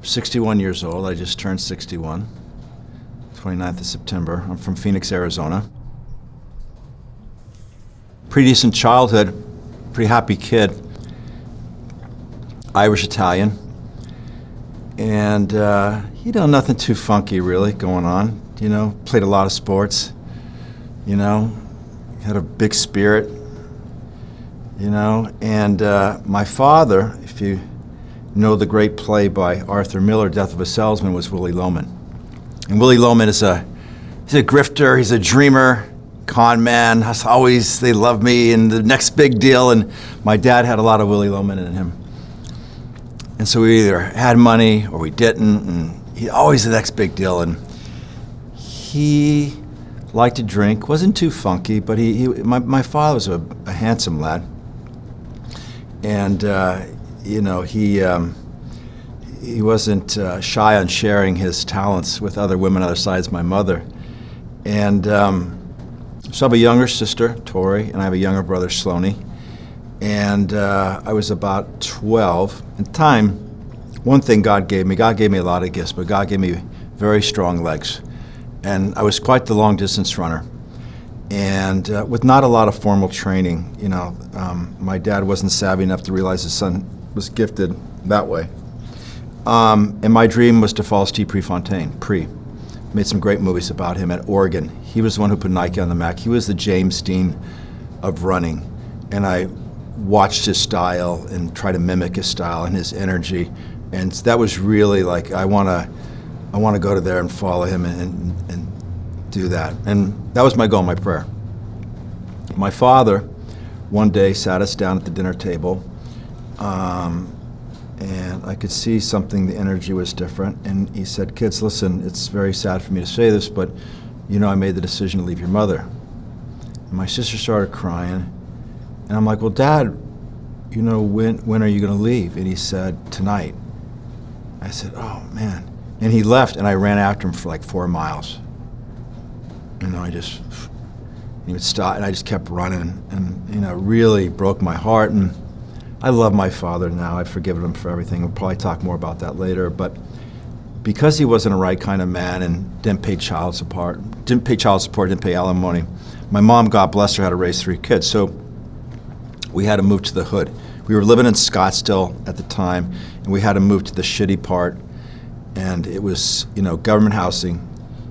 61 years old. I just turned 61, 29th of September. I'm from Phoenix, Arizona. Pretty decent childhood, pretty happy kid. Irish Italian. And, nothing too funky really going on. Played a lot of sports, had a big spirit, And my father, if you know the great play by Arthur Miller, Death of a Salesman, was Willie Loman. And Willie Loman he's a grifter, he's a dreamer, con man. They love me and the next big deal. And my dad had a lot of Willie Loman in him. And so we either had money or we didn't, and he always the next big deal. And he liked to drink, wasn't too funky, but my father was a handsome lad. And, he wasn't shy on sharing his talents with other women other sides my mother. And so I have a younger sister, Tori, and I have a younger brother, Sloane. And I was about 12. At the time, one thing God gave me a lot of gifts, but God gave me very strong legs. And I was quite the long-distance runner. And with not a lot of formal training, my dad wasn't savvy enough to realize his son was gifted that way. And my dream was to follow Steve Prefontaine. Made some great movies about him at Oregon. He was the one who put Nike on the map. He was the James Dean of running. And I watched his style and tried to mimic his style and his energy. And that was really like, I want to go to there and follow him and do that. And that was my goal, my prayer. My father one day sat us down at the dinner table, and I could see something, the energy was different. And he said, "Kids, listen, it's very sad for me to say this, but I made the decision to leave your mother." And my sister started crying. And I'm like, "Well, Dad, when are you going to leave?" And he said, "Tonight." I said, "Oh, man." And he left, and I ran after him for like 4 miles. He would stop, and I just kept running, and really broke my heart. And I love my father now. I've forgiven him for everything. We'll probably talk more about that later. But because he wasn't a right kind of man and didn't pay child support, didn't pay alimony, my mom, God bless her, had to raise 3 kids. So we had to move to the hood. We were living in Scottsdale at the time, and we had to move to the shitty part. And it was, government housing.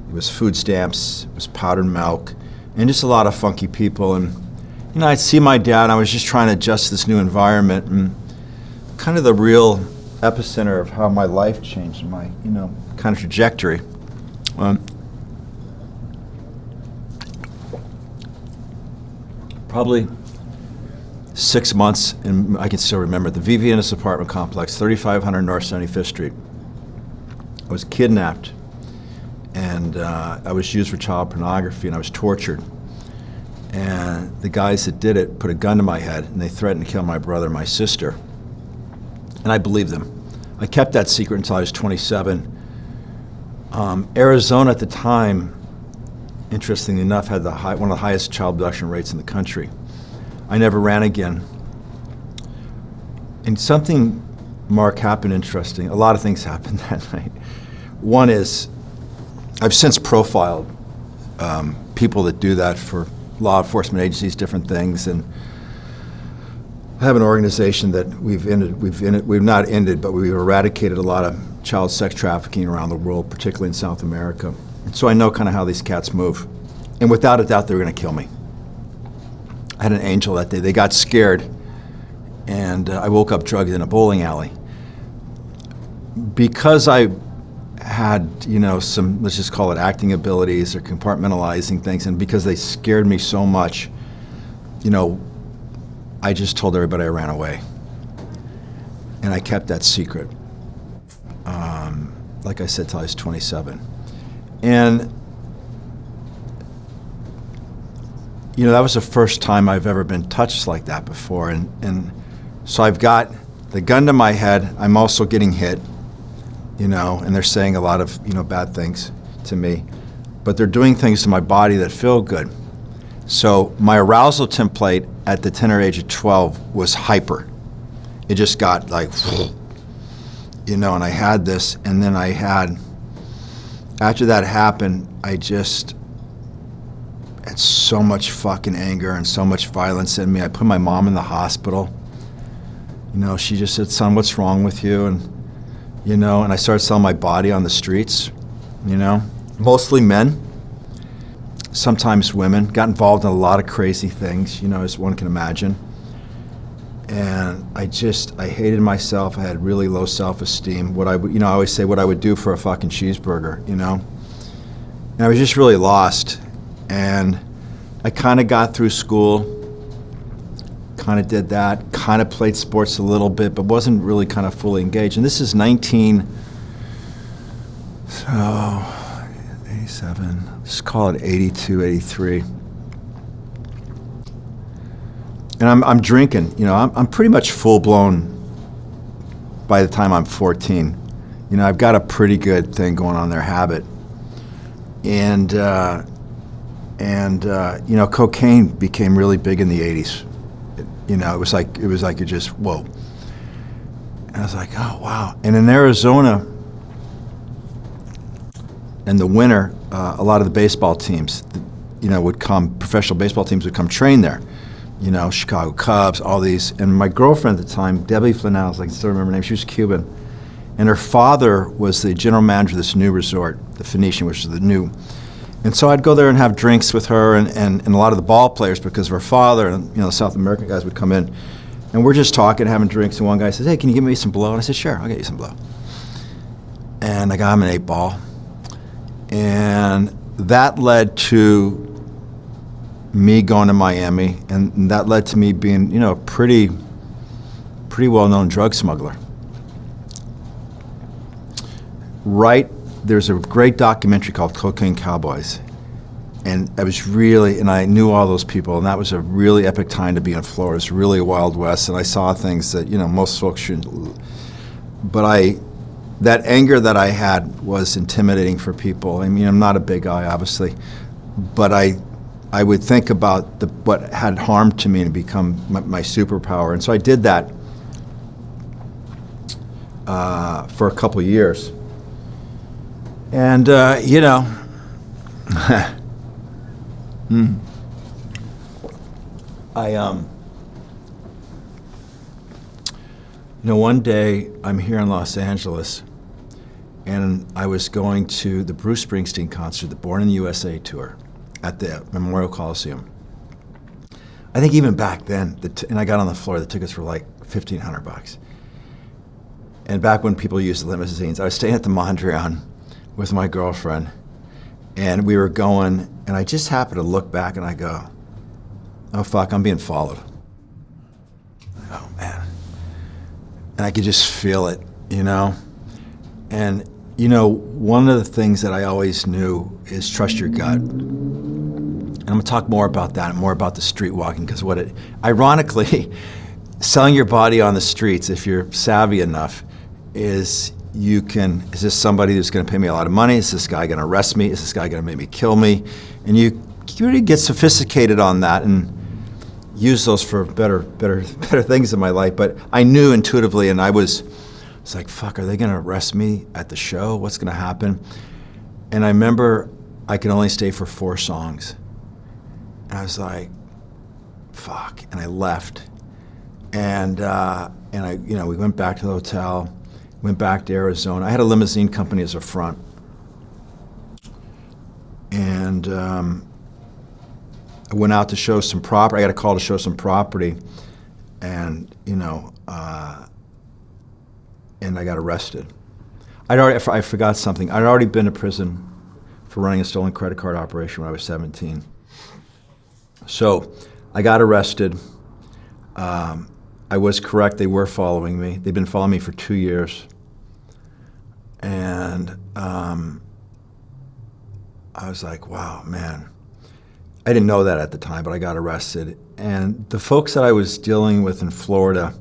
It was food stamps. It was powdered milk, and just a lot of funky people. And I'd see my dad, and I was just trying to adjust to this new environment, and kind of the real epicenter of how my life changed, my, kind of trajectory. Probably 6 months, and I can still remember, the Venice apartment complex, 3500 North 75th Street. I was kidnapped, and I was used for child pornography, and I was tortured. And the guys that did it put a gun to my head, and they threatened to kill my brother and my sister. And I believed them. I kept that secret until I was 27. Arizona at the time, interestingly enough, had one of the highest child abduction rates in the country. I never ran again. And something, Mark, happened interesting. A lot of things happened that night. One is, I've since profiled people that do that for law enforcement agencies, different things, and I have an organization that we've not ended, but we've eradicated a lot of child sex trafficking around the world, particularly in South America. And so I know kind of how these cats move. And without a doubt, they were going to kill me. I had an angel that day. They got scared, and I woke up drugged in a bowling alley. Because I had, some, let's just call it acting abilities or compartmentalizing things, and because they scared me so much, I just told everybody I ran away. And I kept that secret, like I said, till I was 27. And, that was the first time I've ever been touched like that before. And so I've got the gun to my head. I'm also getting hit, and they're saying a lot of, bad things to me. But they're doing things to my body that feel good. So my arousal template at the tender age of 12 was hyper. It just got like, you know, and I had this, and then after that happened, I just had so much fucking anger and so much violence in me. I put my mom in the hospital. You know, she just said, son, what's wrong with you? And, you know, and I started selling my body on the streets, you know, mostly men, sometimes women, got involved in a lot of crazy things, you know, as one can imagine. And I hated myself. I had really low self-esteem. I always say what I would do for a fucking cheeseburger, you know? And I was just really lost. And I kind of got through school, kind of did that, kind of played sports a little bit, but wasn't really kind of fully engaged. And this is 87, let's call it 82, 83. And I'm drinking, you know, I'm pretty much full-blown by the time I'm 14. You know, I've got a pretty good thing going on there, habit. And you know, cocaine became really big in the 80s. You know, it was like it just, whoa. And I was like, oh, wow. And in Arizona, in the winter, a lot of the baseball teams, you know, professional baseball teams would come train there. You know, Chicago Cubs, all these. And my girlfriend at the time, Debbie Flanell, I can still remember her name, she was Cuban. And her father was the general manager of this new resort, the Phoenician, which is the new. And so I'd go there and have drinks with her and a lot of the ball players because of her father, and, you know, the South American guys would come in. And we're just talking, having drinks, and one guy says, hey, can you give me some blow? And I said, sure, I'll get you some blow. And I got him an 8-ball. And that led to me going to Miami, and that led to me being, you know, a pretty well-known drug smuggler. There's a great documentary called Cocaine Cowboys, and I knew all those people, and that was a really epic time to be in Florida. It was really a Wild West, and I saw things that, you know, most folks shouldn't. But that anger that I had was intimidating for people. I mean, I'm not a big guy, obviously, but I would think about what had harmed to me and become my superpower. And so I did that for a couple of years. And, you know, you know, one day I'm here in Los Angeles, and I was going to the Bruce Springsteen concert, the Born in the USA tour, at the Memorial Coliseum. I think even back then, and I got on the floor, the tickets were like $1,500. And back when people used limousines, I was staying at the Mondrian with my girlfriend, and we were going, and I just happened to look back and I go, oh fuck, I'm being followed. Oh man. And I could just feel it, you know? And you know, one of the things that I always knew is trust your gut. And I'm gonna talk more about that and more about the street walking, because ironically, selling your body on the streets, if you're savvy enough, is this somebody who's gonna pay me a lot of money? Is this guy gonna arrest me? Is this guy gonna make me kill me? And you really get sophisticated on that and use those for better things in my life. But I knew intuitively, and it's like, fuck, are they gonna arrest me at the show? What's gonna happen? And I remember I could only stay for 4 songs. And I was like, fuck, and I left. And we went back to the hotel, went back to Arizona. I had a limousine company as a front. And I went out to show some property. I got a call to show some property, and and I got arrested. I forgot something. I'd already been to prison for running a stolen credit card operation when I was 17. So I got arrested. I was correct, they were following me. They'd been following me for 2 years. And I was like, wow, man. I didn't know that at the time, but I got arrested. And the folks that I was dealing with in Florida,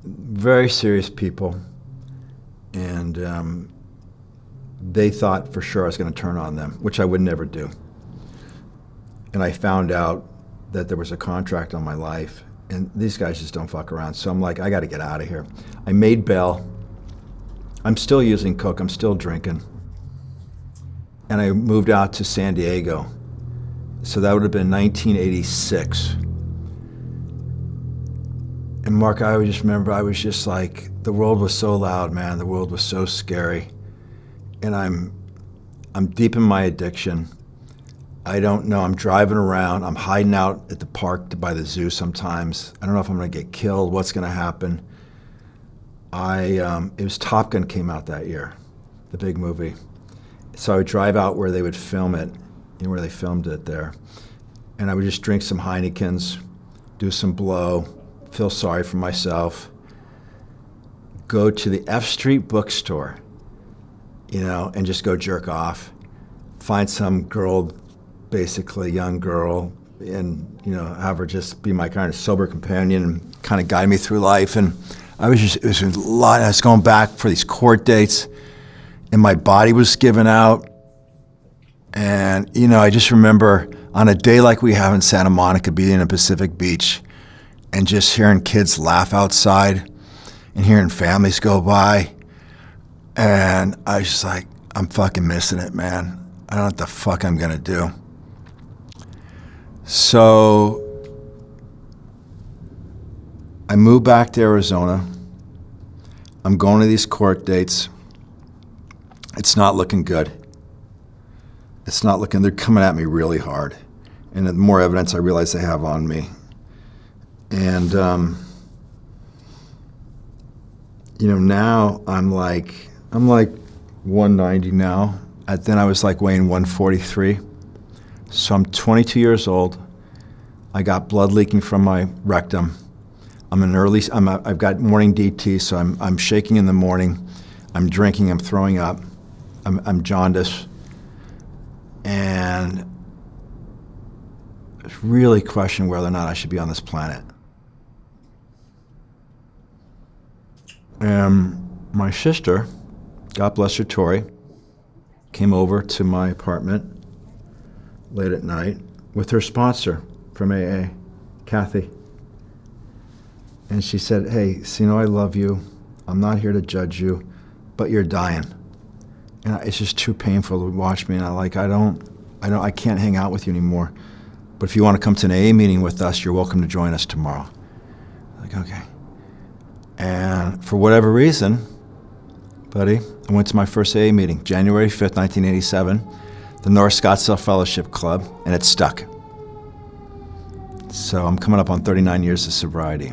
very serious people. And they thought for sure I was going to turn on them, which I would never do. And I found out that there was a contract on my life, and these guys just don't fuck around. So I'm like, I got to get out of here. I made bail. I'm still using coke, I'm still drinking. And I moved out to San Diego. So that would have been 1986. And Mark, I would just remember, I was just like, the world was so loud, man. The world was so scary. And I'm deep in my addiction. I don't know, I'm driving around, I'm hiding out at the park by the zoo sometimes. I don't know if I'm gonna get killed, what's gonna happen. It was Top Gun came out that year, the big movie. So I would drive out where they would film it, you know, where they filmed it there. And I would just drink some Heinekens, do some blow, feel sorry for myself, go to the F Street bookstore, you know, and just go jerk off, find some girl, basically young girl, and, you know, have her just be my kind of sober companion and kind of guide me through life. And it was a lot. I was going back for these court dates, and my body was giving out. And, you know, I just remember on a day like we have in Santa Monica, being in Pacific Beach, and just hearing kids laugh outside and hearing families go by. And I was just like, I'm fucking missing it, man. I don't know what the fuck I'm gonna do. So I moved back to Arizona. I'm going to these court dates. It's not looking good. It's not looking, they're coming at me really hard. And the more evidence I realize they have on me. And, you know, now I'm like 190 now. Then I was like weighing 143. So I'm 22 years old. I got blood leaking from my rectum. I've got morning DT, so I'm shaking in the morning. I'm drinking, I'm throwing up. I'm jaundiced. And I really question whether or not I should be on this planet. And my sister, God bless her, Tori, came over to my apartment late at night with her sponsor from AA, Kathy. And she said, hey, Seano, I love you. I'm not here to judge you, but you're dying. And it's just too painful to watch me. And I can't hang out with you anymore. But if you want to come to an AA meeting with us, you're welcome to join us tomorrow. I'm like, okay. And for whatever reason, buddy, I went to my first AA meeting, January 5th, 1987, the North Scottsdale Fellowship Club, and it stuck. So I'm coming up on 39 years of sobriety.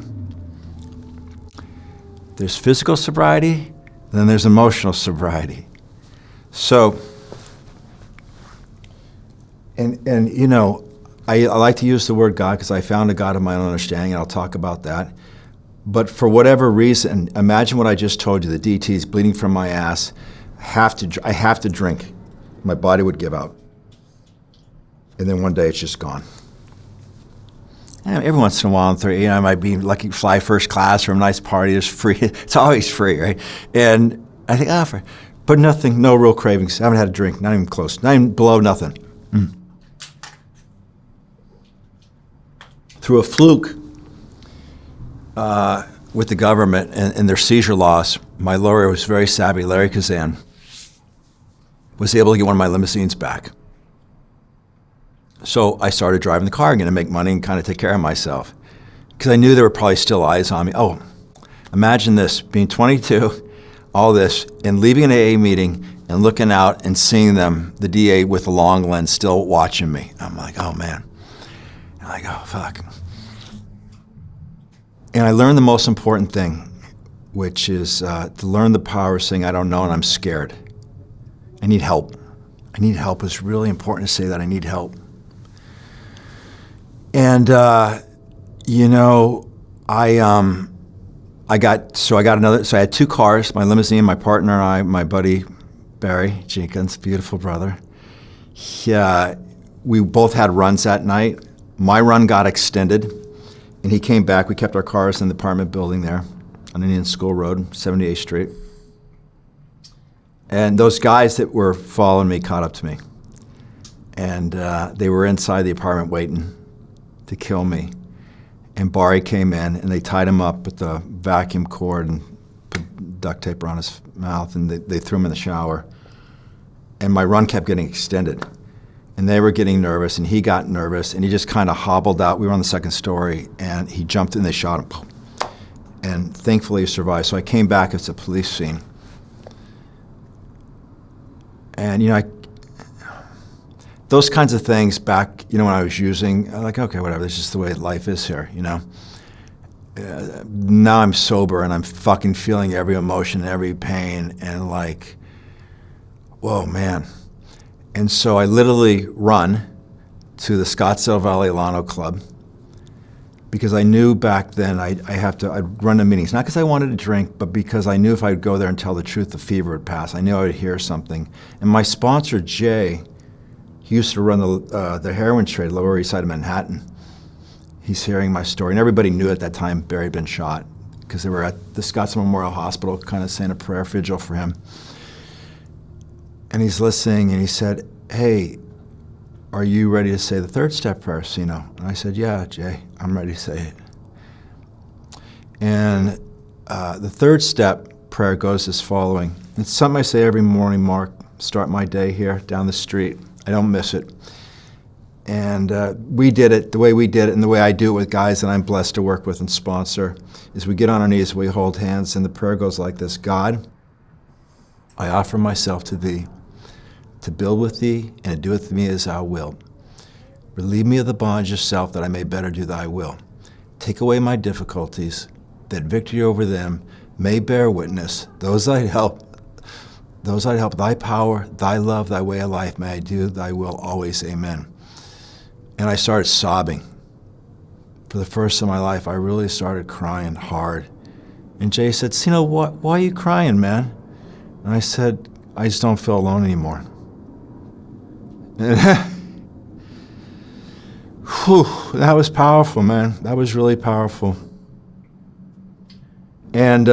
There's physical sobriety, and then there's emotional sobriety. So, and you know, I like to use the word God because I found a God of my own understanding, and I'll talk about that. But for whatever reason, imagine what I just told you, the DT is bleeding from my ass. I have to drink. My body would give out. And then one day it's just gone. And every once in a while, I might be lucky to fly first class or a nice party. It's free. It's always free, right? And I think, but nothing, no real cravings. I haven't had a drink, not even close, not even below nothing. Through a fluke with the government and their seizure laws, my lawyer was very savvy, Larry Kazan, was able to get one of my limousines back. So I started driving the car again to make money and kind of take care of myself. Because I knew there were probably still eyes on me. Oh, imagine this, being 22, all this, and leaving an AA meeting and looking out and seeing them, the DA with the long lens still watching me. I'm like, oh man. I'm like, oh fuck. And I learned the most important thing, which is to learn the power of saying, I don't know and I'm scared. I need help. I need help. It's really important to say that I need help. And, you know, I had two cars, my limousine, my partner and I, my buddy Barry Jenkins, beautiful brother. We both had runs that night. My run got extended, and he came back. We kept our cars in the apartment building there on Indian School Road, 78th Street. And those guys that were following me caught up to me. And they were inside the apartment waiting to kill me. And Barry came in, and they tied him up with the vacuum cord and duct tape around his mouth, and they threw him in the shower. And my run kept getting extended. And they were getting nervous, and he got nervous, and he just kind of hobbled out. We were on the second story, and he jumped in, they shot him. And thankfully he survived. So I came back, it's a police scene. And, those kinds of things back, when I was using, I'm like, okay, whatever, this is just the way life is here, Now I'm sober, and I'm fucking feeling every emotion, every pain, and like, whoa, man. And so I literally run to the Scottsdale Valley Lano Club because I knew back then I'd run to meetings, not because I wanted to drink, but because I knew if I'd go there and tell the truth, the fever would pass. I knew I would hear something. And my sponsor, Jay, he used to run the heroin trade, Lower East Side of Manhattan. He's hearing my story. And everybody knew at that time Barry had been shot because they were at the Scottsdale Memorial Hospital kind of saying a prayer vigil for him. And he's listening, and he said, hey, are you ready to say the third step prayer, Seano? And I said, yeah, Jay, I'm ready to say it. And the third step prayer goes as following. It's something I say every morning, Mark, start my day here down the street. I don't miss it. And we did it, the way we did it, and the way I do it with guys that I'm blessed to work with and sponsor, is we get on our knees, we hold hands, and the prayer goes like this: God, I offer myself to thee, to build with thee, and to do with me as thou wilt. Relieve me of the bondage of self, that I may better do thy will. Take away my difficulties, that victory over them may bear witness. Those I'd help, thy power, thy love, thy way of life, may I do thy will always, amen. And I started sobbing. For the first time in my life, I really started crying hard. And Jay said, Seano, why are you crying, man? And I said, I just don't feel alone anymore. Whew, that was powerful, man. That was really powerful. And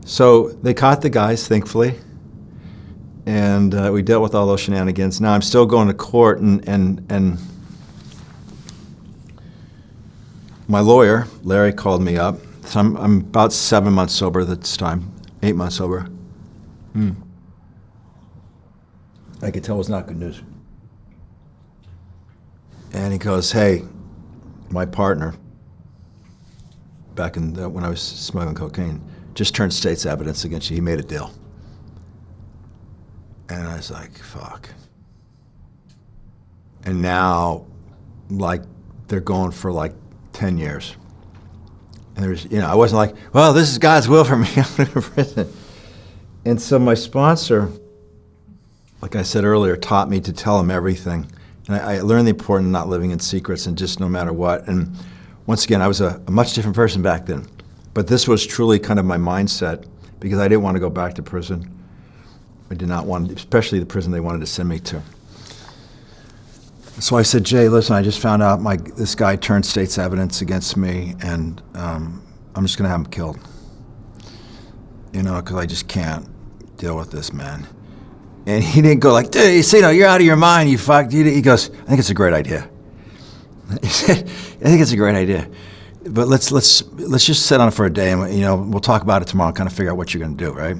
so they caught the guys, thankfully, and we dealt with all those shenanigans. Now I'm still going to court, and my lawyer, Larry, called me up. So I'm about 7 months sober at this time, 8 months sober. I could tell it was not good news. And he goes, hey, my partner, back in when I was smuggling cocaine, just turned state's evidence against you. He made a deal. And I was like, fuck. And now, like, they're going for like 10 years. And there's, I wasn't like, well, this is God's will for me. I'm going to prison. And so my sponsor, like I said earlier, taught me to tell him everything. And I learned the importance of not living in secrets and just no matter what. And once again, I was a much different person back then. But this was truly kind of my mindset because I didn't want to go back to prison. I did not want, especially the prison they wanted to send me to. So I said, Jay, listen, I just found out this guy turned state's evidence against me, and I'm just going to have him killed. Because I just can't deal with this, man. And he didn't go like, dude, Seano, you're out of your mind, you fuck. He goes, I think it's a great idea. He said, I think it's a great idea. But let's just sit on it for a day, and we'll talk about it tomorrow and kind of figure out what you're going to do, right?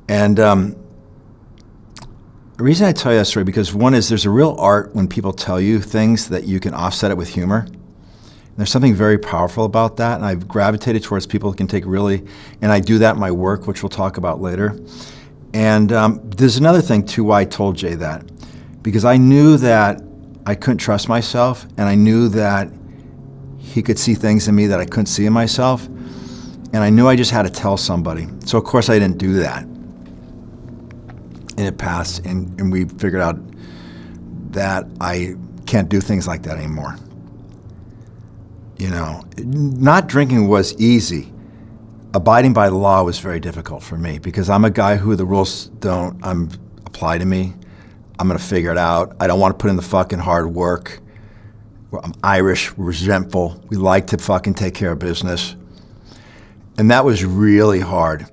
And the reason I tell you that story, because one is there's a real art when people tell you things that you can offset it with humor. And there's something very powerful about that, and I've gravitated towards people who can take and I do that in my work, which we'll talk about later. And there's another thing, too, why I told Jay that. Because I knew that I couldn't trust myself, and I knew that he could see things in me that I couldn't see in myself, and I knew I just had to tell somebody. So, of course, I didn't do that. And it passed, and we figured out that I can't do things like that anymore. Not drinking was easy. Abiding by the law was very difficult for me because I'm a guy who the rules don't apply to me. I'm going to figure it out. I don't want to put in the fucking hard work. I'm Irish, resentful. We like to fucking take care of business. And that was really hard.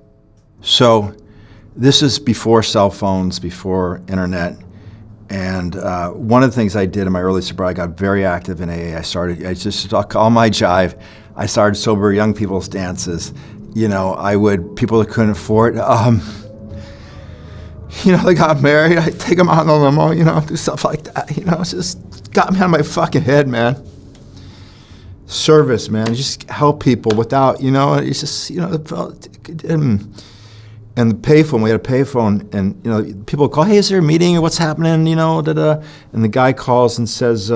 So this is before cell phones, before internet. And one of the things I did in my early sobriety, I got very active in AA. I just all my jive. I started sober young people's dances. people that couldn't afford, they got married, I take them out in the limo, do stuff like that, it's just got me out of my fucking head, man. Service, man, just help people without, it's just, and the payphone, we had a payphone, and, people would call, hey, is there a meeting, or what's happening, da-da, and the guy calls and says,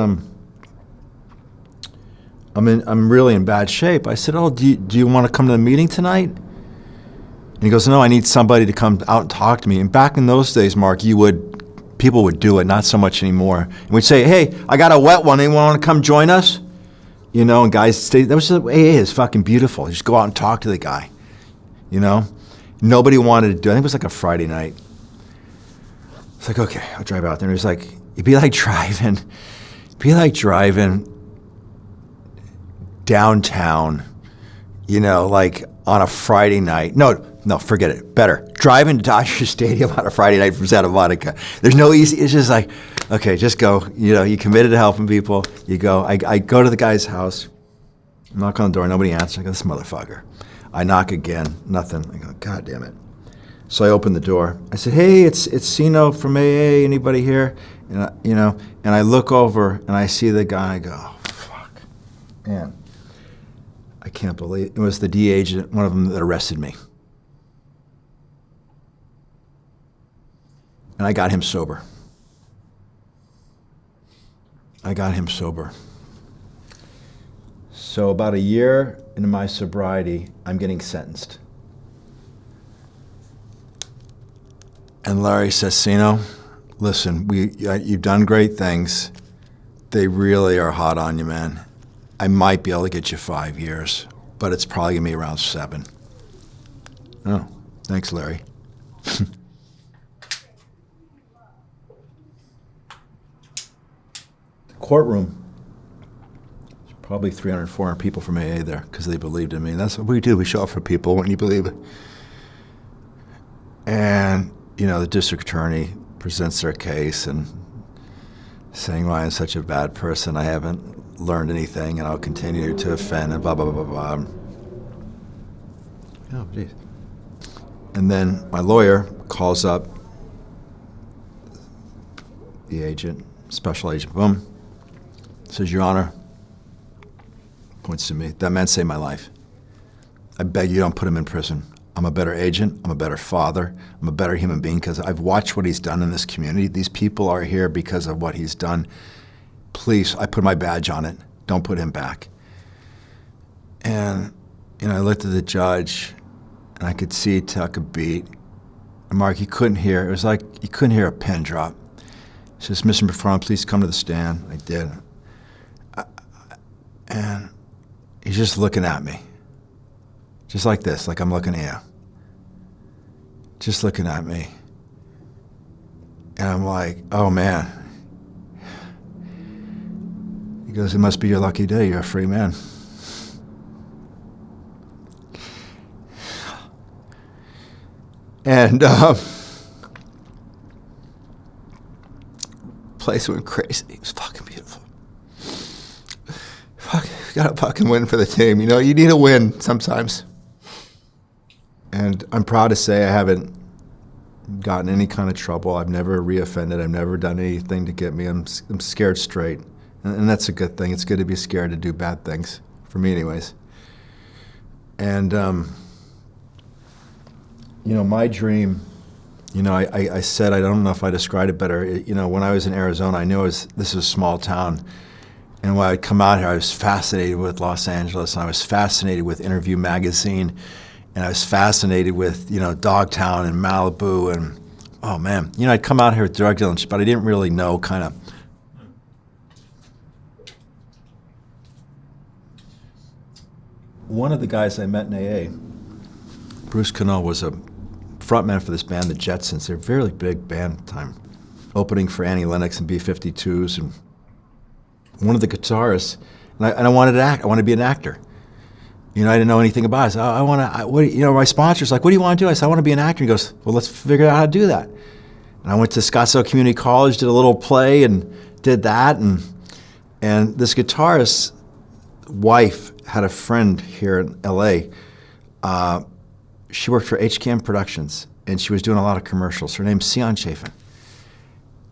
I'm really in bad shape. I said, oh, do you want to come to the meeting tonight? And he goes, no, I need somebody to come out and talk to me. And back in those days, Mark, people would do it, not so much anymore. And we'd say, hey, I got a wet one. Anyone want to come join us? And guys stay. That was AA is fucking beautiful. You just go out and talk to the guy. Nobody wanted to do it. I think it was like a Friday night. It's like, okay, I'll drive out there. And it was like, it'd be like driving downtown, like on a Friday night. No, forget it. Better. Driving to Dodger Stadium on a Friday night from Santa Monica. There's no easy, it's just like, okay, just go. You committed to helping people. You go. I go to the guy's house, knock on the door, nobody answers. I go, this motherfucker. I knock again, nothing. I go, God damn it. So I open the door. I said, hey, it's Seano from AA, anybody here? And and I look over and I see the guy, I go, oh, fuck, man. I can't believe it was the DA agent, one of them that arrested me. And I got him sober. So about a year into my sobriety, I'm getting sentenced. And Larry says, Seano, listen, you've done great things. They really are hot on you, man. I might be able to get you 5 years, but it's probably going to be around 7. Oh, thanks, Larry. Courtroom. There's probably 300, 400 people from AA there because they believed in me. That's what we do. We show up for people when you believe it. And, the district attorney presents their case and saying, why I'm such a bad person. I haven't learned anything, and I'll continue to offend, and blah, blah, blah, blah, blah. Oh, geez. And then my lawyer calls up the agent, special agent, boom, says, Your Honor, points to me, that man saved my life. I beg you don't put him in prison. I'm a better agent, I'm a better father, I'm a better human being because I've watched what he's done in this community. These people are here because of what he's done. Please, I put my badge on it. Don't put him back. And, I looked at the judge, and I could see he took a beat. And Mark, you couldn't hear. It was like you couldn't hear a pin drop. He says, Mr. McFarland, please come to the stand. I did. And he's just looking at me. Just like this, like I'm looking at you. Just looking at me. And I'm like, oh, man. He goes, it must be your lucky day. You're a free man. And place went crazy. It was fucking beautiful. Fuck, gotta fucking win for the team. You need a win sometimes. And I'm proud to say I haven't gotten any kind of trouble. I've never reoffended. I've never done anything to get me. I'm scared straight. And that's a good thing. It's good to be scared to do bad things, for me anyways. And, my dream, I said, I don't know if I described it better. When I was in Arizona, I knew this was a small town. And when I'd come out here, I was fascinated with Los Angeles, and I was fascinated with Interview Magazine, and I was fascinated with, Dogtown and Malibu, and, oh man, I'd come out here with drug dealers, but I didn't really know kind of. One of the guys I met in AA, Bruce Cano, was a frontman for this band, the Jetsons. They're a very big band time, opening for Annie Lennox and B-52s, and one of the guitarists, and I wanted to act. I wanted to be an actor. I didn't know anything about it. So I want to. My sponsor's like, "What do you want to do?" I said, "I want to be an actor." He goes, "Well, let's figure out how to do that." And I went to Scottsdale Community College, did a little play, and did that. And this guitarist's wife had a friend here in L.A. she worked for HCAM Productions, and she was doing a lot of commercials. Her name's Sion Chafin.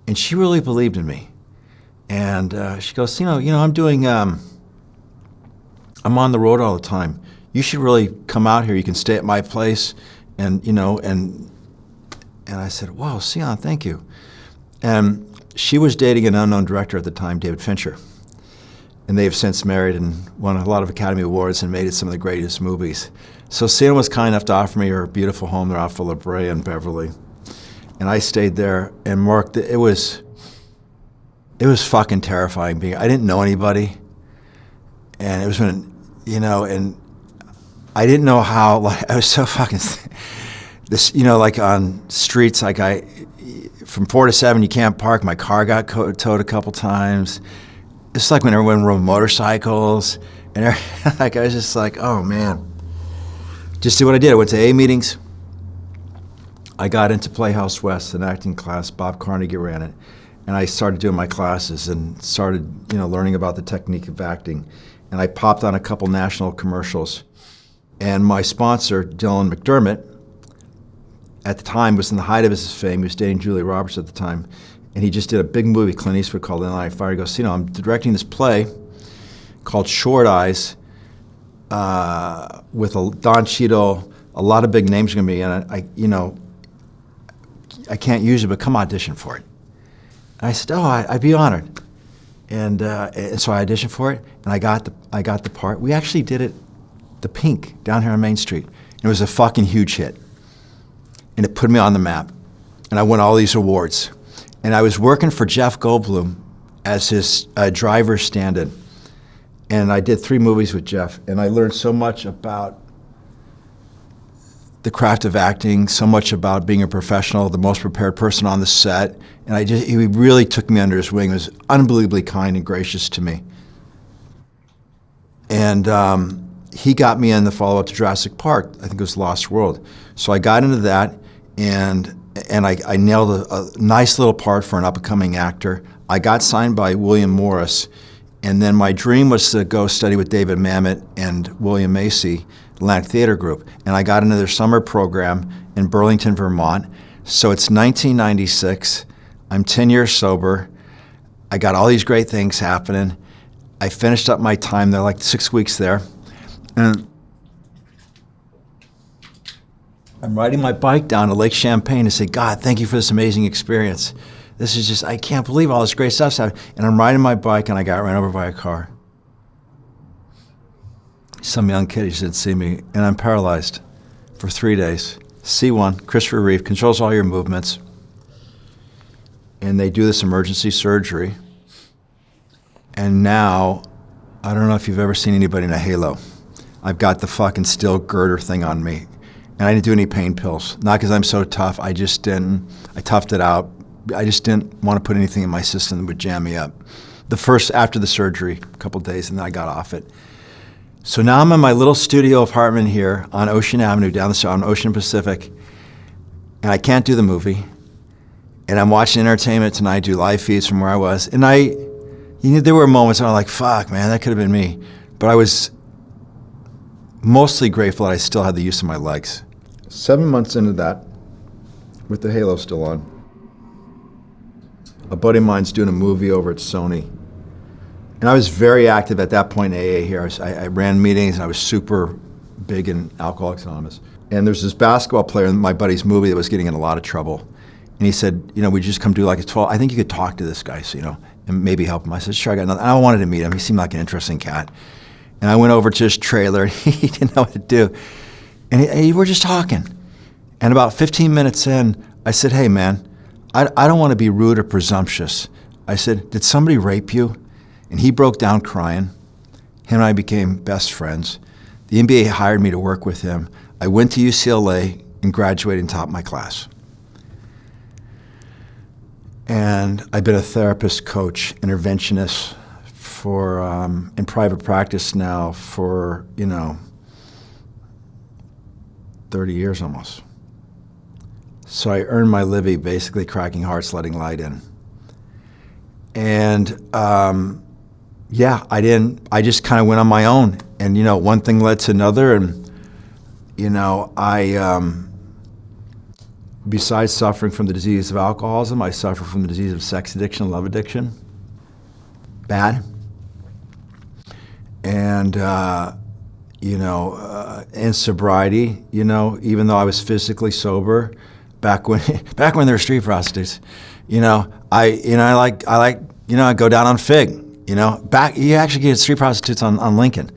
And she really believed in me. And she goes, I'm doing, I'm on the road all the time. You should really come out here. You can stay at my place. And I said, wow, Sion, thank you. And she was dating an unknown director at the time, David Fincher. And they have since married and won a lot of Academy Awards and made it some of the greatest movies. So Sion was kind enough to offer me her beautiful home there off of La Brea in Beverly. And I stayed there and worked. It was fucking terrifying. I didn't know anybody. And it was when, and I didn't know how, like, I was so fucking, like on streets, like from 4 to 7, you can't park. My car got towed a couple times. It's like when everyone rode motorcycles. And like, I was just like, oh man. Just did what I did. I went to AA meetings. I got into Playhouse West, an acting class. Bob Carnegie ran it. And I started doing my classes and started, learning about the technique of acting. And I popped on a couple national commercials. And my sponsor, Dylan McDermott, at the time was in the height of his fame. He was dating Julia Roberts at the time. And he just did a big movie, Clint Eastwood, called Inland Empire Fire. He goes, I'm directing this play called Short Eyes with Don Cheadle. A lot of big names are going to be in it. I can't use it, but come audition for it. And I said, I'd be honored. And so I auditioned for it, and I got the part. We actually did it, the Pink, down here on Main Street. And it was a fucking huge hit. And it put me on the map. And I won all these awards. And I was working for Jeff Goldblum as his driver stand-in. And I did 3 movies with Jeff, and I learned so much about the craft of acting, so much about being a professional, the most prepared person on the set. And he really took me under his wing. He was unbelievably kind and gracious to me. And he got me in the follow-up to Jurassic Park. I think it was Lost World. So I got into that, and I nailed a nice little part for an up-and-coming actor. I got signed by William Morris, and then my dream was to go study with David Mamet and William Macy, Atlantic Theater Group, and I got into their summer program in Burlington, Vermont. So it's 1996. I'm 10 years sober. I got all these great things happening. I finished up my time there, like 6 weeks there. And I'm riding my bike down to Lake Champlain and say, God, thank you for this amazing experience. This is just, I can't believe all this great stuff's happening. And I'm riding my bike and I got ran over by a car. Some young kid, he said, see me, and I'm paralyzed for 3 days. C1, Christopher Reeve, controls all your movements. And they do this emergency surgery. And now, I don't know if you've ever seen anybody in a halo. I've got the fucking steel girder thing on me. And I didn't do any pain pills. Not because I'm so tough, I just didn't. I toughed it out. I just didn't want to put anything in my system that would jam me up. After the surgery, a couple days, and then I got off it. So now I'm in my little studio apartment here on Ocean Avenue, down the street on Ocean Pacific, and I can't do the movie. And I'm watching Entertainment Tonight, do live feeds from where I was. And there were moments where I'm like, fuck, man, that could have been me. But I was mostly grateful that I still had the use of my legs. 7 months into that, with the halo still on, a buddy of mine's doing a movie over at Sony. And I was very active at that point in AA here. I ran meetings, and I was super big in Alcoholics Anonymous. And there's this basketball player in my buddy's movie that was getting in a lot of trouble. And he said, we just come do like a 12. I think you could talk to this guy, and maybe help him. I said, sure, I got nothing. I wanted to meet him. He seemed like an interesting cat. And I went over to his trailer. He didn't know what to do. And we were just talking. And about 15 minutes in, I said, hey, man, I don't want to be rude or presumptuous. I said, did somebody rape you? And he broke down crying. Him and I became best friends. The NBA hired me to work with him. I went to UCLA and graduated and taught my class. And I've been a therapist, coach, interventionist in private practice now for, 30 years almost. So I earned my living basically cracking hearts, letting light in. And I just kind of went on my own. And, one thing led to another. And, you know, besides suffering from the disease of alcoholism, I suffer from the disease of sex addiction, love addiction. Bad. And, and sobriety, even though I was physically sober, back when there were street prostitutes, I go down on Fig, you actually get street prostitutes on Lincoln,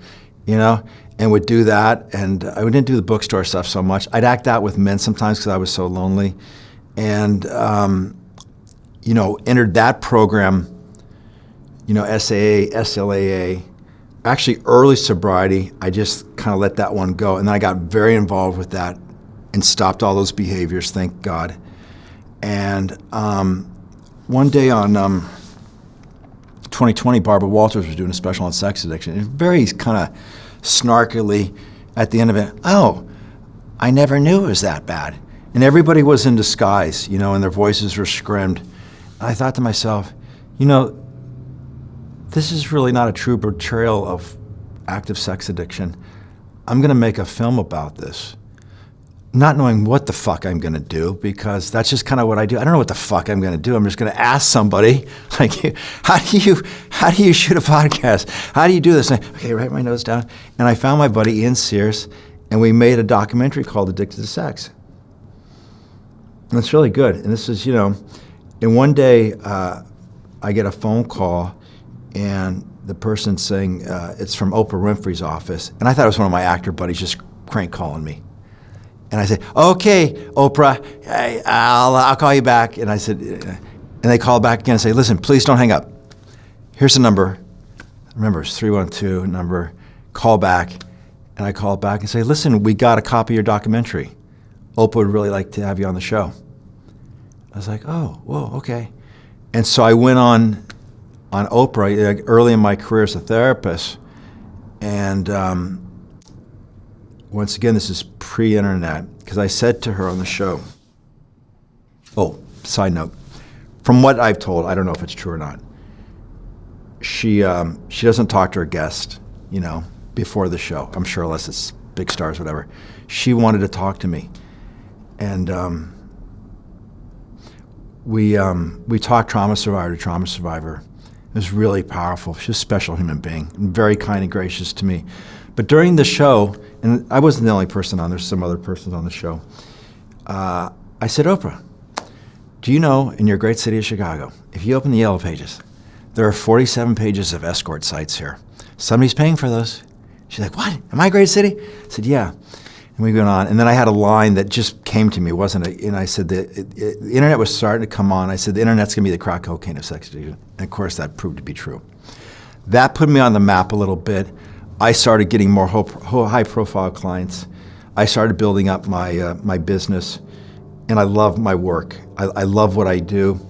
and would do that. And I didn't do the bookstore stuff so much. I'd act out with men sometimes because I was so lonely. And, entered that program, SAA, SLAA, actually early sobriety. I just kind of let that one go. And then I got very involved with that and stopped all those behaviors, thank God. And one day on 2020, Barbara Walters was doing a special on sex addiction. It was very kind of snarkily at the end of it, oh, I never knew it was that bad. And everybody was in disguise, and their voices were scrimmed. And I thought to myself, this is really not a true portrayal of active sex addiction. I'm going to make a film about this, not knowing what the fuck I'm going to do, because that's just kind of what I do. I don't know what the fuck I'm going to do. I'm just going to ask somebody, like, how do you shoot a podcast? How do you do this? And okay, write my notes down. And I found my buddy Ian Sears, and we made a documentary called Addicted to Sex. And it's really good. And this is, and one day I get a phone call, and the person saying it's from Oprah Winfrey's office. And I thought it was one of my actor buddies just crank calling me. And I said, okay, Oprah, I'll call you back. And I said, and they call back again and say, listen, please don't hang up. Here's the number. Remember, it's 312 number. Call back. And I call back and say, listen, we got a copy of your documentary. Oprah would really like to have you on the show. I was like, oh, whoa, okay. And so I went on Oprah early in my career as a therapist. And once again, this is pre-internet, because I said to her on the show, oh, side note, from what I've told, I don't know if it's true or not, she doesn't talk to her guest, before the show. I'm sure, unless it's big stars, whatever. She wanted to talk to me. And we talked trauma survivor to trauma survivor. It was really powerful. She's a special human being, and very kind and gracious to me. But during the show, and I wasn't the only person on, there's some other persons on the show, I said, Oprah, do you know in your great city of Chicago, if you open the Yellow Pages, there are 47 pages of escort sites here. Somebody's paying for those. She's like, what? Am I a great city? I said, yeah. And we went on. And then I had a line that just came to me, and I said, the internet was starting to come on. I said, the internet's going to be the crack cocaine of sex addiction. And of course, that proved to be true. That put me on the map a little bit. I started getting more high-profile clients. I started building up my business, and I love my work. I love what I do.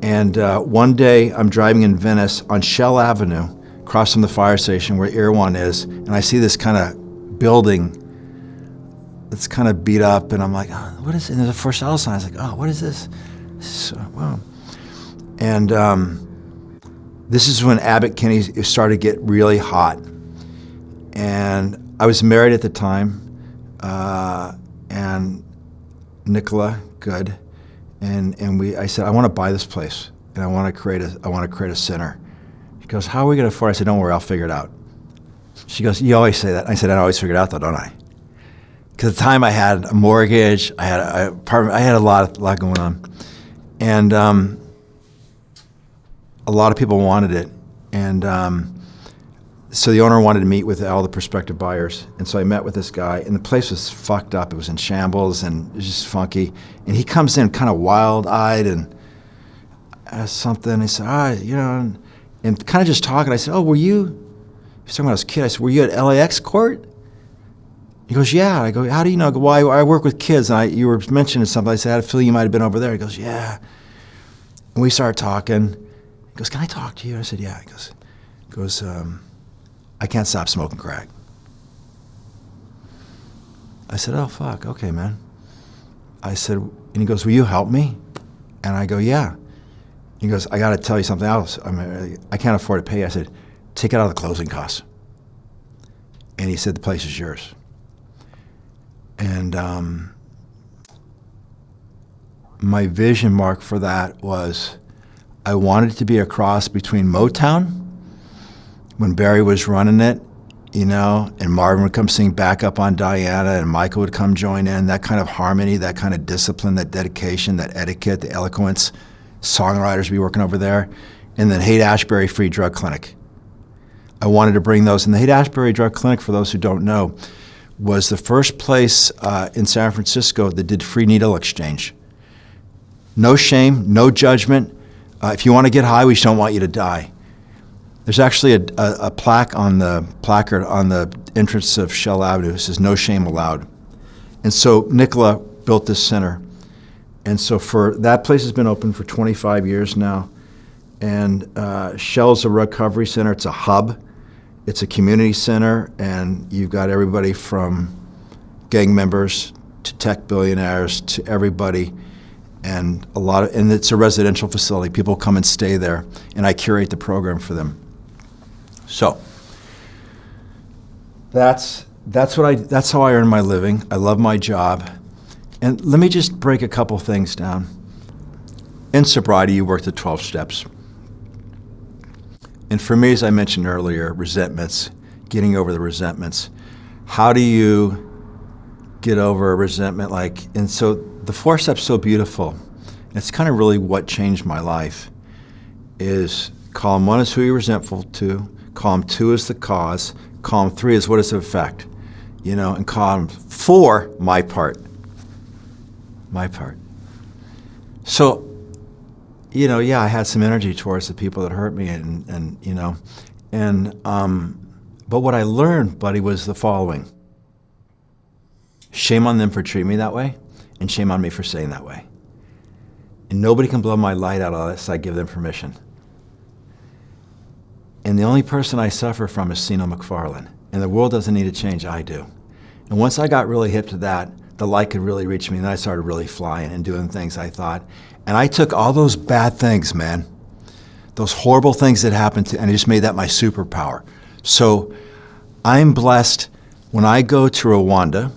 And one day, I'm driving in Venice on Shell Avenue, across from the fire station where Irwan is, and I see this kind of building that's kind of beat up, and I'm like, oh, what is it? And there's a for sale sign. I was like, oh, what is this? Wow. And this is when Abbott Kinney started to get really hot. And I was married at the time, and Nicola, good, and I said, I want to buy this place, and I want to create a center. She goes, how are we going to afford it? I said, don't worry, I'll figure it out. She goes, you always say that. I said, I always figure it out though, don't I? Because at the time I had a mortgage, I had an apartment, I had a lot going on, and a lot of people wanted it, and so the owner wanted to meet with all the prospective buyers, and so I met with this guy, and the place was fucked up. It was in shambles, and it was just funky. And he comes in kind of wild-eyed and something. He said, and kind of just talking. I said, oh, he was talking about his kid. I said, were you at LAX court? He goes, yeah. I go, how do you know? I go, well, I work with kids, and you were mentioning something. I said, I had a feeling you might have been over there. He goes, yeah. And we started talking. He goes, can I talk to you? I said, yeah. He goes, I can't stop smoking crack. I said, oh, fuck, okay, man. I said, and he goes, will you help me? And I go, yeah. He goes, I got to tell you something else. I can't afford to pay. I said, take it out of the closing costs. And he said, the place is yours. And my vision mark for that was I wanted to be a cross between Motown, when Barry was running it, you know, and Marvin would come sing back up on Diana, and Michael would come join in, that kind of harmony, that kind of discipline, that dedication, that etiquette, the eloquence, songwriters would be working over there, and then Haight-Ashbury Free Drug Clinic. I wanted to bring those, and the Haight-Ashbury Drug Clinic, for those who don't know, was the first place in San Francisco that did free needle exchange. No shame, no judgment. If you want to get high, we just don't want you to die. There's actually a plaque on the placard on the entrance of Shell Avenue that says, "No shame allowed." And so Nicola built this center. And so that place has been open for 25 years now. And Shell's a recovery center. It's a hub. It's a community center. And you've got everybody from gang members to tech billionaires to everybody. And it's a residential facility. People come and stay there. And I curate the program for them. So that's how I earn my living. I love my job. And let me just break a couple things down. In sobriety, you work the 12 steps. And for me, as I mentioned earlier, resentments, getting over the resentments. How do you get over a resentment? And so the 4 steps so beautiful. It's kind of really what changed my life. Is column 1 is who you're resentful to. Column 2 is the cause. Column 3 is what is the effect. You know, and column 4, my part. My part. So, you know, yeah, I had some energy towards the people that hurt me, but what I learned, buddy, was the following. Shame on them for treating me that way, and shame on me for saying that way. And nobody can blow my light out unless I give them permission. And the only person I suffer from is McFarland. And the world doesn't need to change, I do. And once I got really hip to that, the light could really reach me, and then I started really flying and doing things I thought. And I took all those bad things, man, those horrible things that happened and I just made that my superpower. So I'm blessed when I go to Rwanda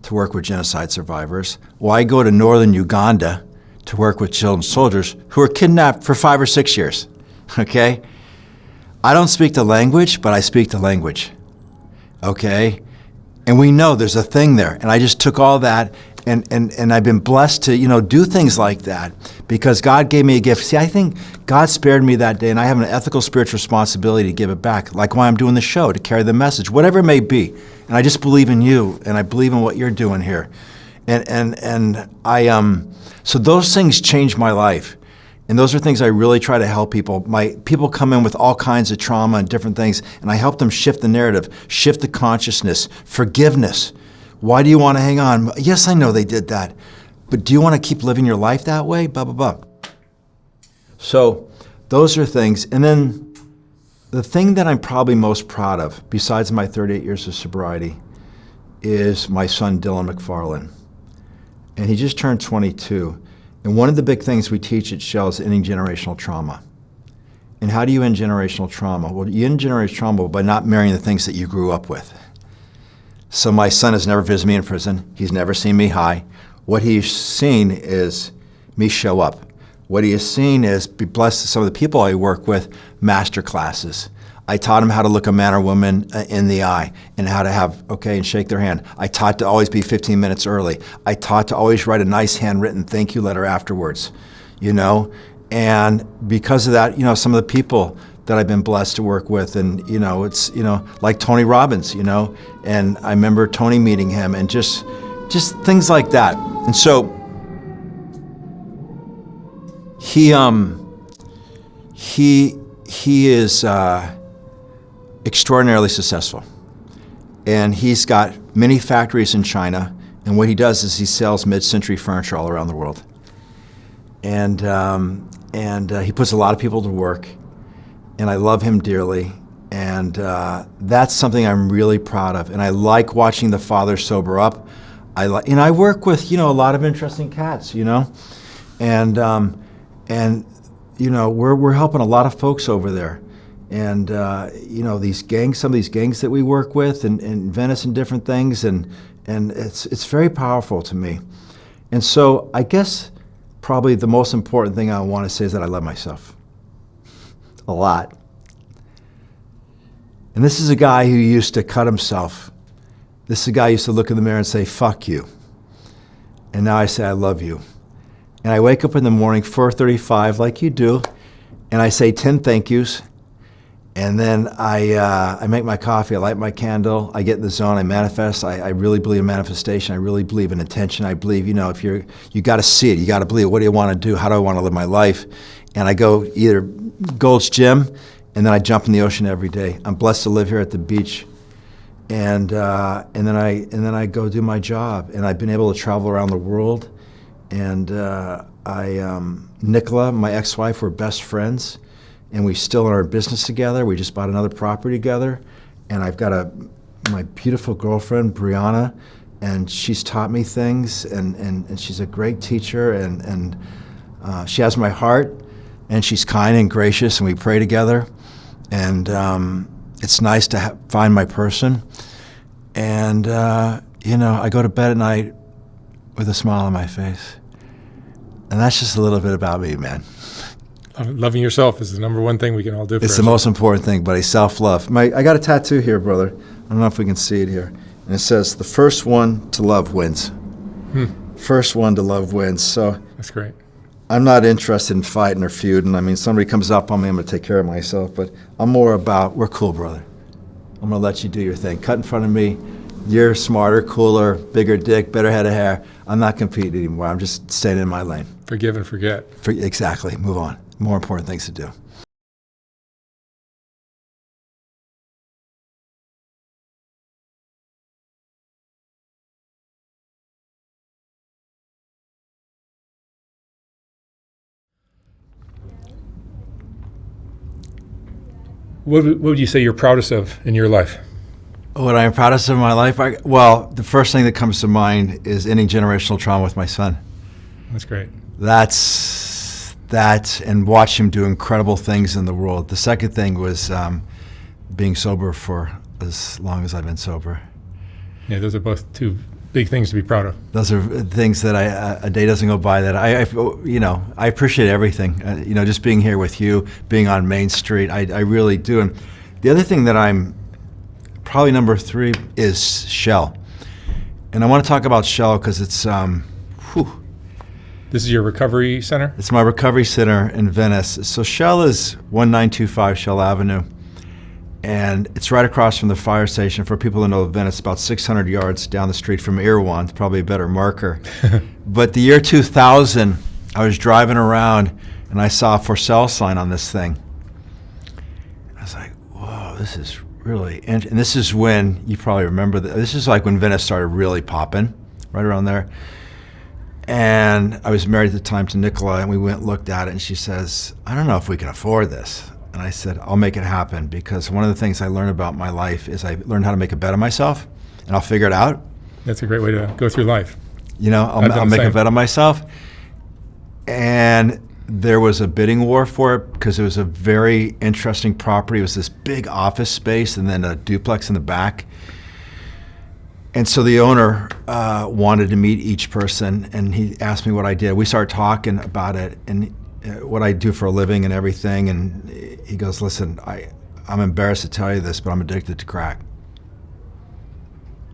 to work with genocide survivors, or I go to northern Uganda to work with children soldiers who are kidnapped for 5 or 6 years, okay? I don't speak the language, but I speak the language, okay? And we know there's a thing there. And I just took all that, and I've been blessed to, you know, do things like that because God gave me a gift. See, I think God spared me that day, and I have an ethical, spiritual responsibility to give it back, like why I'm doing the show, to carry the message, whatever it may be. And I just believe in you, and I believe in what you're doing here. So those things changed my life. And those are things I really try to help people. People come in with all kinds of trauma and different things, and I help them shift the narrative, shift the consciousness, forgiveness. Why do you want to hang on? Yes, I know they did that, but do you want to keep living your life that way? Blah, blah, blah. So those are things. And then the thing that I'm probably most proud of, besides my 38 years of sobriety, is my son, Dylan McFarland. And he just turned 22. And one of the big things we teach at Shell is ending generational trauma. And how do you end generational trauma? Well, you end generational trauma by not marrying the things that you grew up with. So my son has never visited me in prison. He's never seen me high. What he's seen is me show up. What he has seen is, be blessed to some of the people I work with, master classes. I taught him how to look a man or woman in the eye and how to and shake their hand. I taught to always be 15 minutes early. I taught to always write a nice handwritten thank you letter afterwards, you know? And because of that, you know, some of the people that I've been blessed to work with, and, you know, it's, you know, like Tony Robbins, you know? And I remember Tony meeting him and just things like that. And so he is extraordinarily successful. And he's got many factories in China, and what he does is he sells mid-century furniture all around the world. And he puts a lot of people to work, and I love him dearly. And that's something I'm really proud of. And I like watching the father sober up. And I work with, you know, a lot of interesting cats, you know, and you know, we're helping a lot of folks over there. And, you know, these gangs, some of these gangs that we work with in Venice and different things, and And it's very powerful to me. And so I guess probably the most important thing I want to say is that I love myself a lot. And this is a guy who used to cut himself. This is a guy who used to look in the mirror and say, fuck you. And now I say, I love you. And I wake up in the morning, 4:35, like you do, and I say 10 thank yous. And then I make my coffee, I light my candle, I get in the zone, I manifest. I really believe in manifestation. I really believe in intention. I believe, if you got to see it, you got to believe it. What do you want to do? How do I want to live my life? And I go either Gold's Gym, and then I jump in the ocean every day. I'm blessed to live here at the beach. And then I go do my job. And I've been able to travel around the world. And Nicola, my ex-wife, we're best friends. And we still are in business together. We just bought another property together. And I've got my beautiful girlfriend, Brianna, and she's taught me things, and she's a great teacher, and she has my heart, and she's kind and gracious, and we pray together. And it's nice to find my person. And, I go to bed at night with a smile on my face. And that's just a little bit about me, man. Loving yourself is the number one thing we can all do for It's the most important thing, buddy, self-love. I got a tattoo here, brother. I don't know if we can see it here. And it says, the first one to love wins. First one to love wins. So that's great. I'm not interested in fighting or feuding. I mean, somebody comes up on me, I'm going to take care of myself. But I'm more about, we're cool, brother. I'm going to let you do your thing. Cut in front of me. You're smarter, cooler, bigger dick, better head of hair. I'm not competing anymore. I'm just staying in my lane. Forgive and forget. Exactly. Move on. More important things to do. What would you say you're proudest of in your life? What I am proudest of in my life? The first thing that comes to mind is ending generational trauma with my son. That's great. And watch him do incredible things in the world. The second thing was being sober for as long as I've been sober. Yeah, those are both two big things to be proud of. Those are things that a day doesn't go by that I appreciate everything. Just being here with you, being on Main Street, I really do. And the other thing that I'm probably number 3 is Shell. And I want to talk about Shell because it's, This is your recovery center? It's my recovery center in Venice. So Shell is 1925 Shell Avenue. And it's right across from the fire station. For people who know Venice, about 600 yards down the street from Irwan. It's probably a better marker. But the year 2000, I was driving around and I saw a for sale sign on this thing. I was like, whoa, this is really interesting. And this is when, you probably remember, this is like when Venice started really popping, right around there. And I was married at the time to Nicola, and we went and looked at it, and she says, I don't know if we can afford this. And I said, I'll make it happen, because one of the things I learned about my life is I learned how to make a bet on myself, and I'll figure it out. That's a great way to go through life. I'll make a bet on myself. And there was a bidding war for it because it was a very interesting property. It was this big office space and then a duplex in the back. And so the owner wanted to meet each person, and he asked me what I did. We started talking about it and what I do for a living and everything. And he goes, listen, I'm embarrassed to tell you this, but I'm addicted to crack.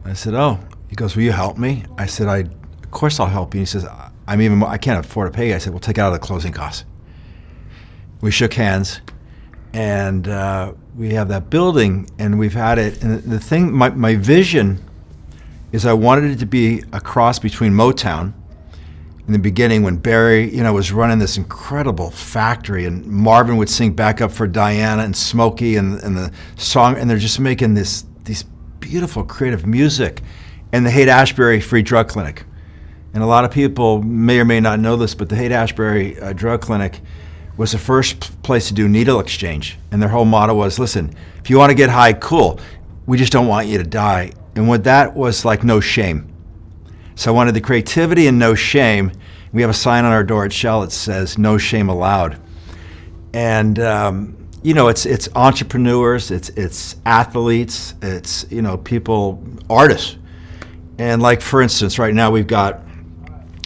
I said, oh. He goes, will you help me? I said, of course I'll help you. He says, I can't afford to pay you. I said, well, take it out of the closing costs. We shook hands, and we have that building, and we've had it. And the thing, my vision is I wanted it to be a cross between Motown in the beginning when Barry, was running this incredible factory, and Marvin would sing back up for Diana and Smokey and the song, and they're just making these beautiful creative music, and the Haight-Ashbury Free Drug Clinic. And a lot of people may or may not know this, but the Haight-Ashbury Drug Clinic was the first place to do needle exchange. And their whole motto was, listen, if you want to get high, cool. We just don't want you to die. And what that was like, no shame. So I wanted the creativity and no shame. We have a sign on our door at Shell that says, no shame allowed. And, it's entrepreneurs, it's athletes, it's, people, artists. And like, for instance, right now we have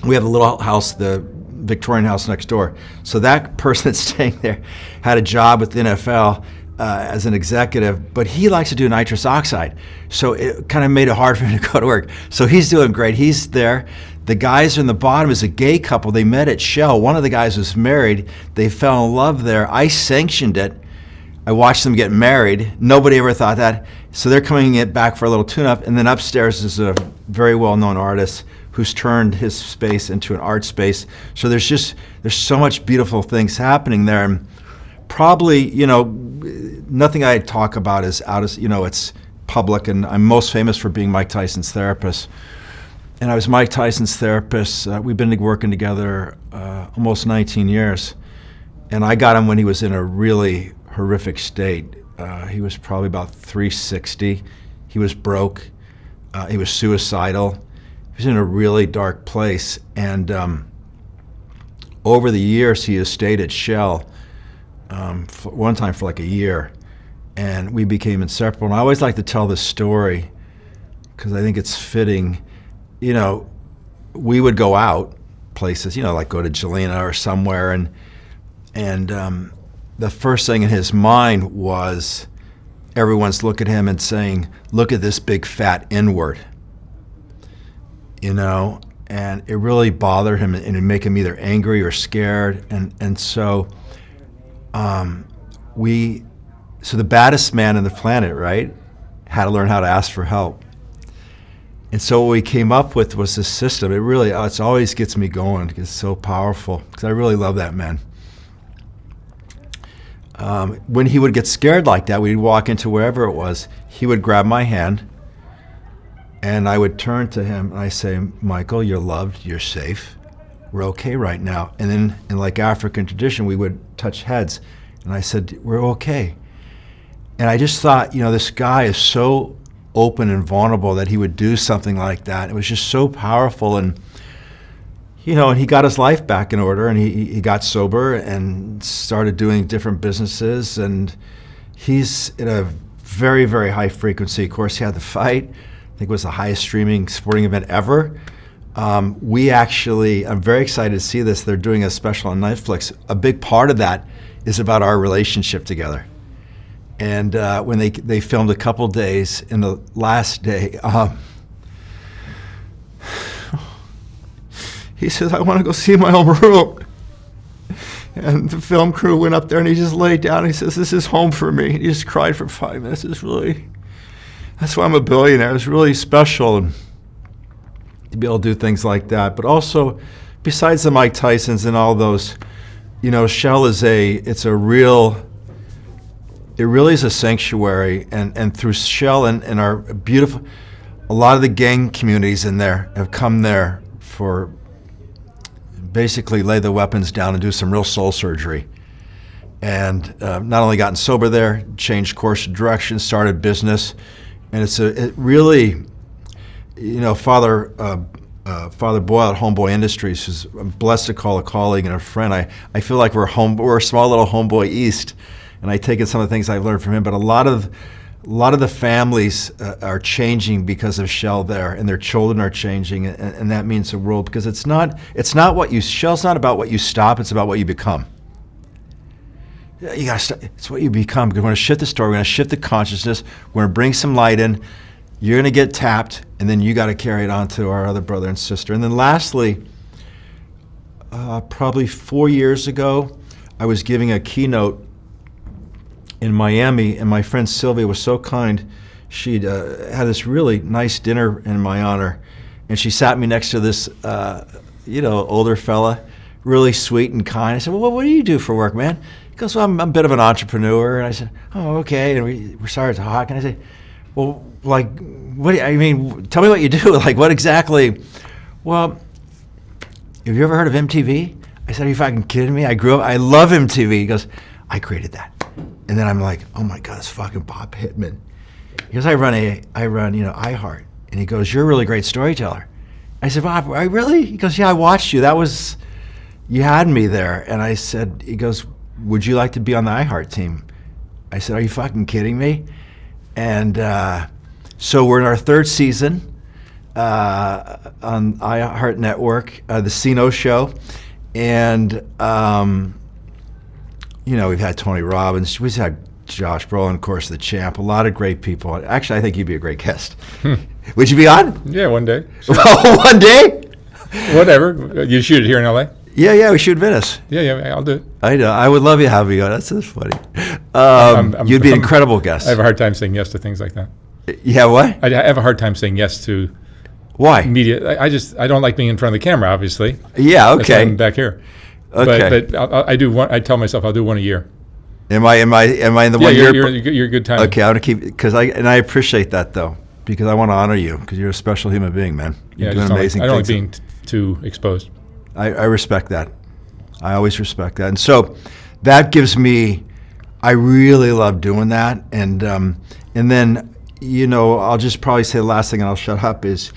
a little house, the Victorian house next door. So that person that's staying there had a job with the NFL as an executive, but he likes to do nitrous oxide. So it kind of made it hard for him to go to work. So he's doing great. He's there. The guys in the bottom is a gay couple. They met at Shell. One of the guys was married. They fell in love there. I sanctioned it. I watched them get married. Nobody ever thought that. So they're coming back for a little tune-up. And then upstairs is a very well-known artist who's turned his space into an art space. So there's so much beautiful things happening there. And probably, nothing I talk about is it's public. And I'm most famous for being Mike Tyson's therapist. And I was Mike Tyson's therapist. We've been working together almost 19 years. And I got him when he was in a really horrific state. He was probably about 360. He was broke. He was suicidal. He was in a really dark place. And over the years, he has stayed at Shell one time for like a year. And we became inseparable. And I always like to tell this story because I think it's fitting. We would go out places, like go to Jelena or somewhere, and the first thing in his mind was everyone's looking at him and saying, "Look at this big fat N-word," and it really bothered him, and it'd make him either angry or scared, and so the baddest man on the planet, right, had to learn how to ask for help. And so what we came up with was this system. It always gets me going. It's so powerful because I really love that man. When he would get scared like that, we'd walk into wherever it was, he would grab my hand and I would turn to him and I say, "Michael, you're loved, you're safe, we're okay right now." And then in like African tradition, we would touch heads. And I said, "We're okay." And I just thought, this guy is so open and vulnerable that he would do something like that. It was just so powerful. And and he got his life back in order, and he got sober and started doing different businesses, and he's in a very, very high frequency. Of course, he had the fight. I think it was the highest streaming sporting event ever. I'm very excited to see this. They're doing a special on Netflix. A big part of that is about our relationship together. And when they filmed a couple days, in the last day, he says, "I want to go see my own room." And the film crew went up there and he just laid down and he says, "This is home for me." He just cried for 5 minutes. That's why I'm a billionaire. It's really special and to be able to do things like that. But also, besides the Mike Tysons and all those, Shell it really is a sanctuary. And through Shell and our beautiful, a lot of the gang communities in there have come there for basically lay the weapons down and do some real soul surgery. And not only gotten sober there, changed course of direction, started business. And it really, Father Boyle at Homeboy Industries, who's I'm blessed to call a colleague and a friend. I feel like we're a small little Homeboy East, and I take in some of the things I've learned from him. But a lot of the families are changing because of Shell there, and their children are changing, and that means the world, because Shell's not about what you stop, it's about what you become. You gotta stop. It's what you become. Because we're going to shift the story. We're going to shift the consciousness. We're going to bring some light in. You're going to get tapped, and then you got to carry it on to our other brother and sister. And then lastly, probably 4 years ago, I was giving a keynote in Miami, and my friend Sylvia was so kind. She'd had this really nice dinner in my honor, and she sat me next to this, older fella, really sweet and kind. I said, "Well, what do you do for work, man?" He goes, "Well, I'm a bit of an entrepreneur." And I said, "Oh, okay." And we started to talk, and I said, "Well, like, tell me what you do. Like, what exactly?" "Well, have you ever heard of MTV?" I said, "Are you fucking kidding me? I love MTV." He goes, "I created that." And then I'm like, "Oh my God, it's fucking Bob Pittman." He goes, I run iHeart. And he goes, "You're a really great storyteller." I said, "Bob, I really?" He goes, "Yeah, I watched you. You had me there." And I said, he goes, "Would you like to be on the iHeart team?" I said, "Are you fucking kidding me?" And so we're in our third season. on iHeart Network, the Seano Show, and we've had Tony Robbins, we've had Josh Brolin, of course, the champ, a lot of great people. Actually, I think you'd be a great guest. Would you be on? Yeah, one day. Sure. One day? Whatever. You shoot it here in L.A.? Yeah, we shoot Venice. Yeah, I'll do it. I know. I would love you to have me on. That's so funny. You'd be an incredible guest. I have a hard time saying yes to things like that. Yeah, what? I have a hard time saying yes to Why? media. I don't like being in front of the camera, obviously. Yeah, That's why okay. I'm back here. Okay. But I do one. I tell myself I'll do one a year. Am I in the Yeah, 1 year? you're a good time. Okay, I'm gonna keep because I appreciate that though because I want to honor you because you're a special human being, man. You're doing amazing I don't like things. being too exposed. I respect that. I always respect that, and so that gives me. I really love doing that, and then I'll just probably say the last thing, and I'll shut up. Is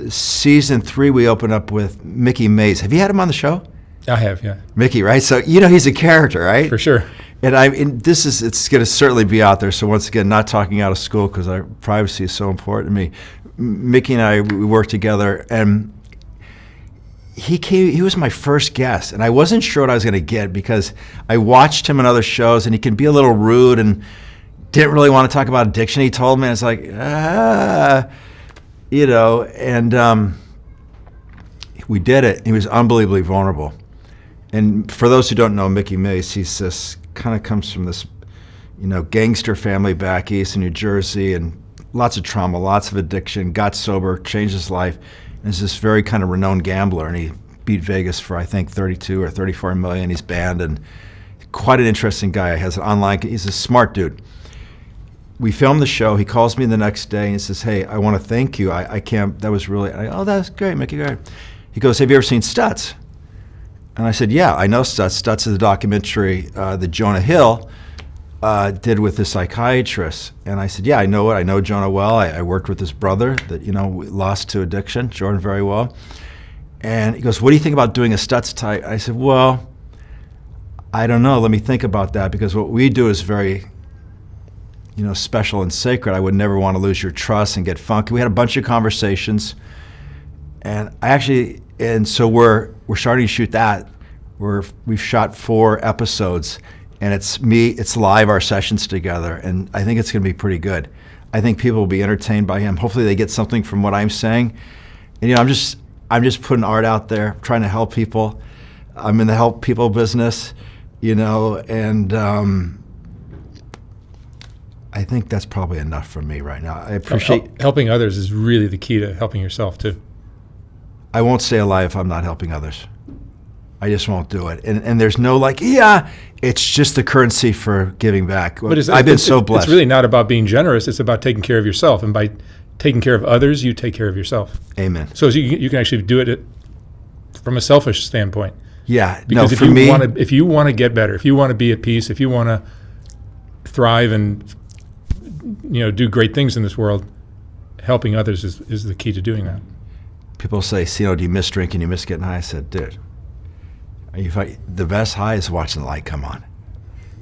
season 3 we open up with Mickey Mays. Have you had him on the show? I have, yeah. Mickey, right? So he's a character, right? For sure. And it's going to certainly be out there. So once again, not talking out of school because our privacy is so important to me. Mickey and I, we worked together, and he was my first guest, and I wasn't sure what I was going to get because I watched him in other shows, and he can be a little rude and didn't really want to talk about addiction. He told me, and it's like, and we did it. He was unbelievably vulnerable. And for those who don't know Mickey Mays, he's this kind of comes from this, gangster family back east in New Jersey, and lots of trauma, lots of addiction. Got sober, changed his life, and is this very kind of renowned gambler. And he beat Vegas for I think 32 or 34 million. He's banned, and quite an interesting guy. Has an online. He's a smart dude. We filmed the show. He calls me the next day and he says, "Hey, I want to thank you. I can't. That was really. That's great, Mickey. Great." He goes, "Have you ever seen Stutz?" And I said, "Yeah, I know Stutz. Stutz is a documentary that Jonah Hill did with the psychiatrist." And I said, "Yeah, I know it. I know Jonah well. I worked with his brother that we lost to addiction, Jordan, very well." And he goes, "What do you think about doing a Stutz type?" I said, "Well, I don't know. Let me think about that because what we do is very, special and sacred. I would never want to lose your trust and get funky." We had a bunch of conversations, and so we're starting to shoot that. We've shot 4 episodes, and it's live, our sessions together, and I think it's going to be pretty good. I think people will be entertained by him. Hopefully they get something from what I'm saying. And I'm just putting art out there, trying to help people. I'm in the help people business, and I think that's probably enough for me right now. I appreciate helping others is really the key to helping yourself too. I won't stay alive if I'm not helping others. I just won't do it. And there's no it's just the currency for giving back. But I've been so blessed. It's really not about being generous. It's about taking care of yourself. And by taking care of others, you take care of yourself. Amen. So you can actually do it from a selfish standpoint. Yeah. Because if you want to get better, if you want to be at peace, if you want to thrive and do great things in this world, helping others is the key to doing that. People say, "Do you miss drinking? You miss getting high?" I said, "Dude, the best high is watching the light come on.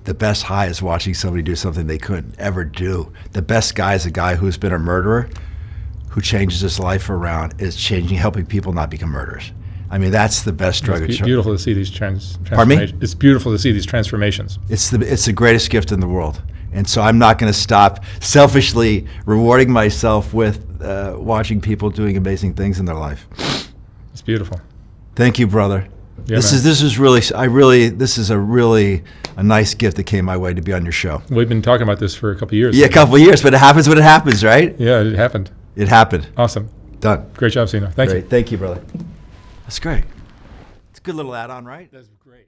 The best high is watching somebody do something they couldn't ever do. The best guy is a guy who's been a murderer, who changes his life around, helping people not become murderers. I mean, that's the best drug. It's beautiful to see these transformations. Pardon me? It's beautiful to see these transformations. It's the greatest gift in the world. And so I'm not going to stop selfishly rewarding myself with watching people doing amazing things in their life. It's beautiful. Thank you, brother. Yeah, this is really a nice gift that came my way to be on your show. We've been talking about this for a couple of years. Yeah, a couple of years, but it happens when it happens, right? Yeah, it happened. It happened. Awesome. Done. Great job, Seano. Thank you. Thank you, brother. That's great. It's a good little add-on, right? That's great.